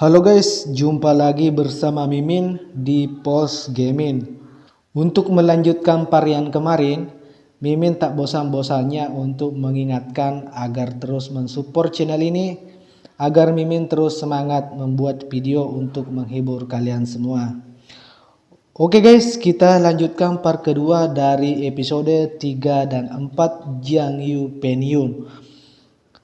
Halo guys, jumpa lagi bersama Mimin di Post Gaming. Untuk melanjutkan varian kemarin, Mimin tak bosan-bosannya untuk mengingatkan agar terus mensupport channel ini, agar Mimin terus semangat membuat video untuk menghibur kalian semua. Oke guys, kita lanjutkan part kedua dari episode 3 dan 4 Jiang Yu Penyun.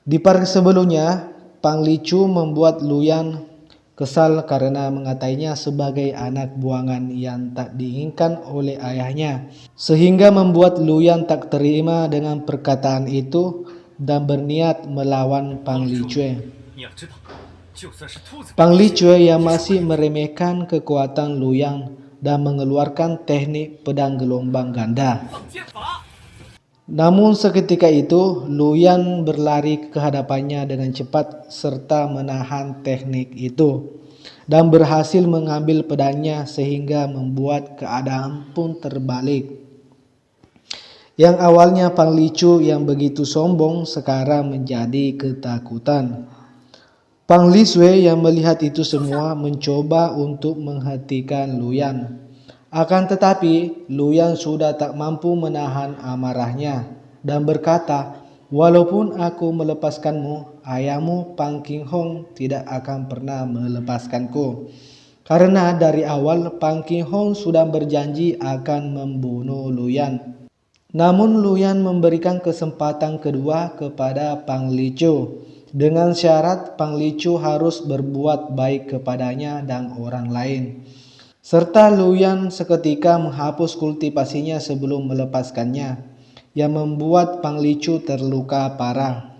Di part sebelumnya, Pang Licu membuat Luyan kesal karena mengatainya sebagai anak buangan yang tak diinginkan oleh ayahnya, sehingga membuat Luyan tak terima dengan perkataan itu dan berniat melawan Pang Licue. Pang Licue yang masih meremehkan kekuatan Luyan dan mengeluarkan teknik pedang gelombang ganda. Namun seketika itu, Luyan berlari ke hadapannya dengan cepat serta menahan teknik itu dan berhasil mengambil pedangnya sehingga membuat keadaan pun terbalik. Yang awalnya Pang Licu yang begitu sombong sekarang menjadi ketakutan. Pang Lisue yang melihat itu semua mencoba untuk menghentikan Luyan. Akan tetapi, Luyan sudah tak mampu menahan amarahnya dan berkata, "Walaupun aku melepaskanmu, ayahmu Pang Qinghong tidak akan pernah melepaskanku. Karena dari awal Pang Qinghong sudah berjanji akan membunuh Luyan." Namun Luyan memberikan kesempatan kedua kepada Pang Licu dengan syarat Pang Licu harus berbuat baik kepadanya dan orang lain. Serta Luyan seketika menghapus kultivasinya sebelum melepaskannya, yang membuat Pang Licu terluka parah.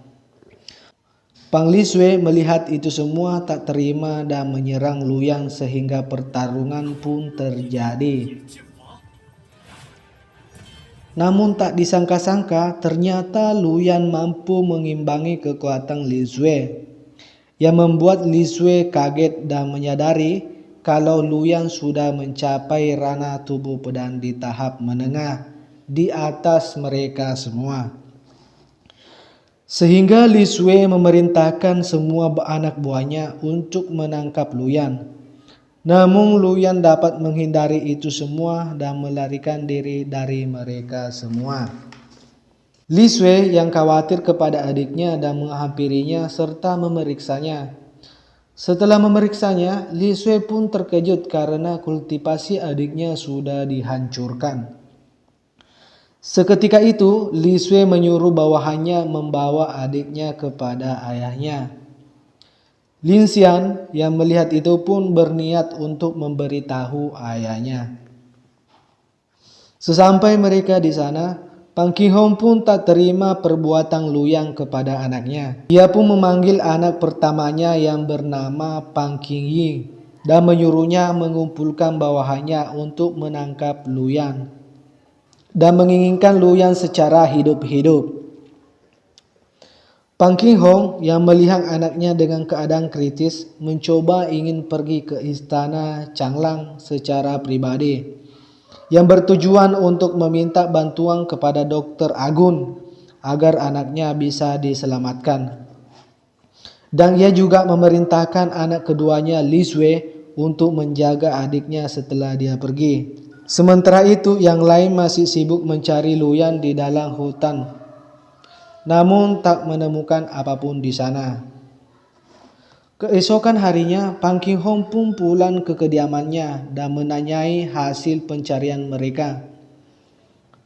Pang Lisue melihat itu semua tak terima dan menyerang Luyan sehingga pertarungan pun terjadi. Namun tak disangka-sangka ternyata Luyan mampu mengimbangi kekuatan Lisue, yang membuat Lisue kaget dan menyadari kalau Luyan sudah mencapai ranah tubuh pedang di tahap menengah di atas mereka semua. Sehingga Lisue memerintahkan semua anak buahnya untuk menangkap Luyan. Namun Luyan dapat menghindari itu semua dan melarikan diri dari mereka semua. Lisue yang khawatir kepada adiknya dan menghampirinya serta memeriksanya. Setelah memeriksanya, Lisue pun terkejut karena kultivasi adiknya sudah dihancurkan. Seketika itu, Lisue menyuruh bawahannya membawa adiknya kepada ayahnya. Lin Xian yang melihat itu pun berniat untuk memberitahu ayahnya. Sesampai mereka di sana, Pang Qinghong pun tak terima perbuatan Luyan kepada anaknya. Ia pun memanggil anak pertamanya yang bernama Pang Qingyi dan menyuruhnya mengumpulkan bawahannya untuk menangkap Luyan dan menginginkan Luyan secara hidup-hidup. Pang Qinghong yang melihat anaknya dengan keadaan kritis mencoba ingin pergi ke istana Changlang secara pribadi, yang bertujuan untuk meminta bantuan kepada Dokter Agun agar anaknya bisa diselamatkan. Dan ia juga memerintahkan anak keduanya Lisue untuk menjaga adiknya setelah dia pergi. Sementara itu yang lain masih sibuk mencari Luyan di dalam hutan, namun tak menemukan apapun di sana. Keesokan harinya, Pang Qinghong pun pulang ke kediamannya dan menanyai hasil pencarian mereka.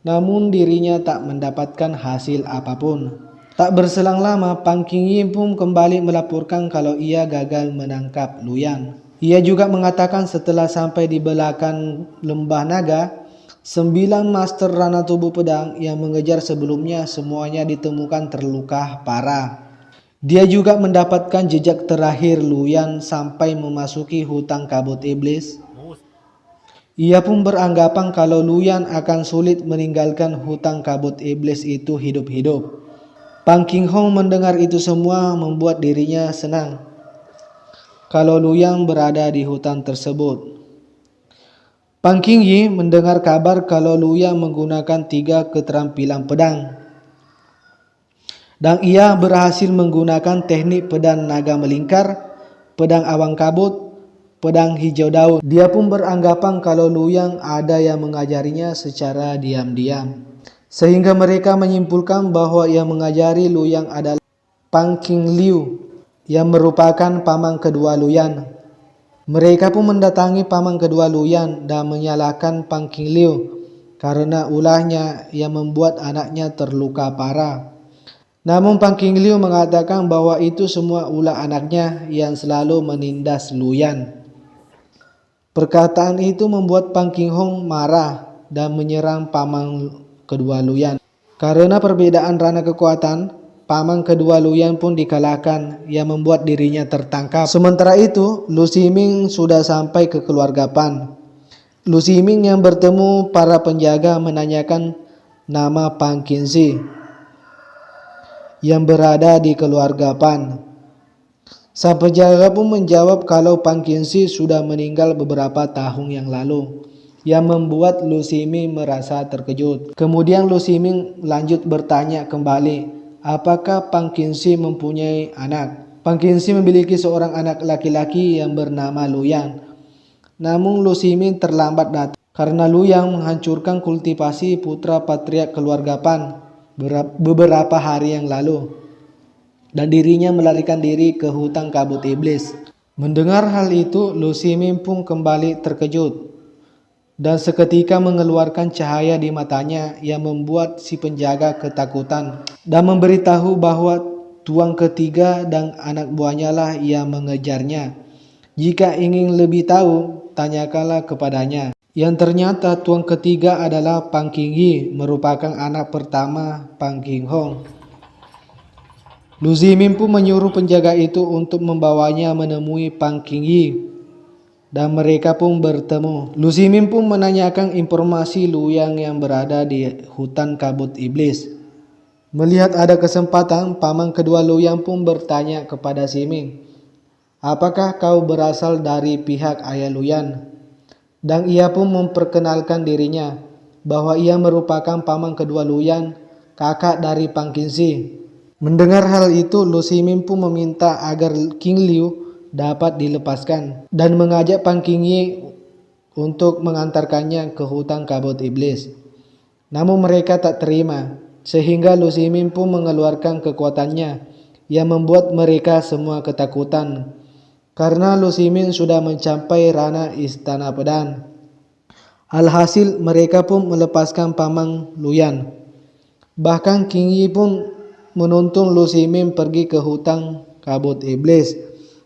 Namun dirinya tak mendapatkan hasil apapun. Tak berselang lama, Pang Qingyi pun kembali melaporkan kalau ia gagal menangkap Luyan. Ia juga mengatakan setelah sampai di belakang lembah naga, 9 master ranah tubuh pedang yang mengejar sebelumnya semuanya ditemukan terluka parah. Dia juga mendapatkan jejak terakhir Luyan sampai memasuki hutan kabut iblis. Ia pun beranggapan kalau Luyan akan sulit meninggalkan hutan kabut iblis itu hidup-hidup. Pang Qinghong mendengar itu semua membuat dirinya senang kalau Luyan berada di hutan tersebut. Pang Qingyi mendengar kabar kalau Luyan menggunakan 3 keterampilan pedang, dan ia berhasil menggunakan teknik pedang naga melingkar, pedang awang kabut, pedang hijau daun. Dia pun beranggapan kalau Luyang ada yang mengajarinya secara diam-diam. Sehingga mereka menyimpulkan bahwa yang mengajari Luyang adalah Pang Qingliu yang merupakan paman kedua Luyan. Mereka pun mendatangi paman kedua Luyan dan menyalahkan Pang Qingliu karena ulahnya yang membuat anaknya terluka parah. Namun Pang Qingliu mengatakan bahwa itu semua ulah anaknya yang selalu menindas Luyan. Perkataan itu membuat Pang Qinghong marah dan menyerang paman kedua Luyan. Karena perbedaan ranah kekuatan, paman kedua Luyan pun dikalahkan yang membuat dirinya tertangkap. Sementara itu, Lu Ximing sudah sampai ke keluarga Pan. Lu Ximing yang bertemu para penjaga menanyakan nama Pang Qinzi yang berada di keluarga Pan. Sang penjaga pun menjawab kalau Pang Qinzi sudah meninggal beberapa tahun yang lalu, yang membuat Lu Ximing merasa terkejut. Kemudian Lu Ximing lanjut bertanya kembali, apakah Pang Qinzi mempunyai anak? Pang Qinzi memiliki seorang anak laki-laki yang bernama Luyang. Namun Lu Ximing terlambat datang karena Luyang menghancurkan kultivasi putra patriark keluarga Pan beberapa hari yang lalu, dan dirinya melarikan diri ke hutan kabut iblis. Mendengar hal itu, Lu Ximing pun kembali terkejut dan seketika mengeluarkan cahaya di matanya yang membuat si penjaga ketakutan dan memberitahu bahwa tuan ketiga dan anak buahnya lah yang mengejarnya. Jika ingin lebih tahu, tanyakanlah kepadanya. Yang ternyata tuan ketiga adalah Pang Qingyi, merupakan anak pertama Pang Qinghong. Lu Ximing pun menyuruh penjaga itu untuk membawanya menemui Pang Qingyi, dan mereka pun bertemu. Lu Ximing pun menanyakan informasi Luyang yang berada di hutan kabut iblis. Melihat ada kesempatan, paman kedua Luyang pun bertanya kepada Ximing, apakah kau berasal dari pihak ayah Luyan? Dan ia pun memperkenalkan dirinya bahwa ia merupakan paman kedua Luyan, kakak dari Pang Qinzi. Mendengar hal itu, Lu Ximing pun meminta agar Qingliu dapat dilepaskan dan mengajak Pang Qingyi untuk mengantarkannya ke hutan kabut iblis. Namun mereka tak terima, sehingga Lu Ximing pun mengeluarkan kekuatannya yang membuat mereka semua ketakutan karena Lu Ximing sudah mencapai ranah istana pedang. Alhasil mereka pun melepaskan paman Luyan. Bahkan Qingyi pun menuntun Lu Ximing pergi ke hutan kabut iblis.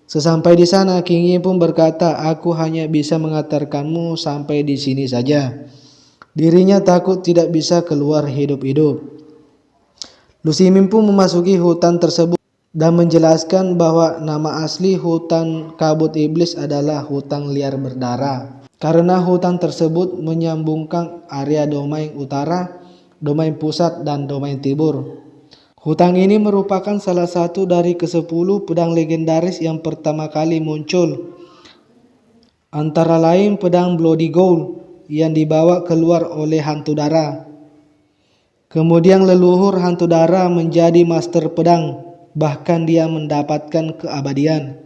Sesampai di sana, Qingyi pun berkata, aku hanya bisa mengantarkanmu sampai di sini saja. Dirinya takut tidak bisa keluar hidup-hidup. Lu Ximing pun memasuki hutan tersebut dan menjelaskan bahwa nama asli hutan kabut iblis adalah hutan liar berdarah. Karena hutan tersebut menyambungkan area domain utara, domain pusat, dan domain timur. Hutan ini merupakan salah satu dari ke-10 pedang legendaris yang pertama kali muncul. Antara lain pedang Bloody Gold yang dibawa keluar oleh hantu darah. Kemudian leluhur hantu darah menjadi master pedang, bahkan dia mendapatkan keabadian.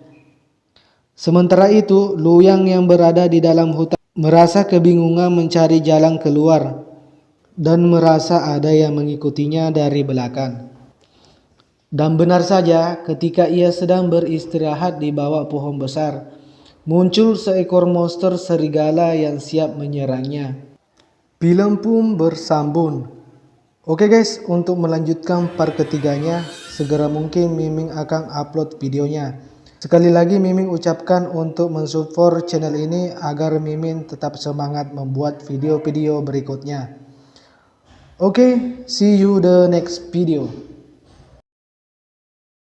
Sementara itu, Luyang yang berada di dalam hutan merasa kebingungan mencari jalan keluar dan merasa ada yang mengikutinya dari belakang. Dan benar saja, ketika ia sedang beristirahat di bawah pohon besar, muncul seekor monster serigala yang siap menyerangnya. Film pun bersambung. Oke guys, untuk melanjutkan part ketiganya, segera mungkin Miming akan upload videonya. Sekali lagi Miming ucapkan untuk mensupport channel ini agar Miming tetap semangat membuat video-video berikutnya. Oke, see you the next video.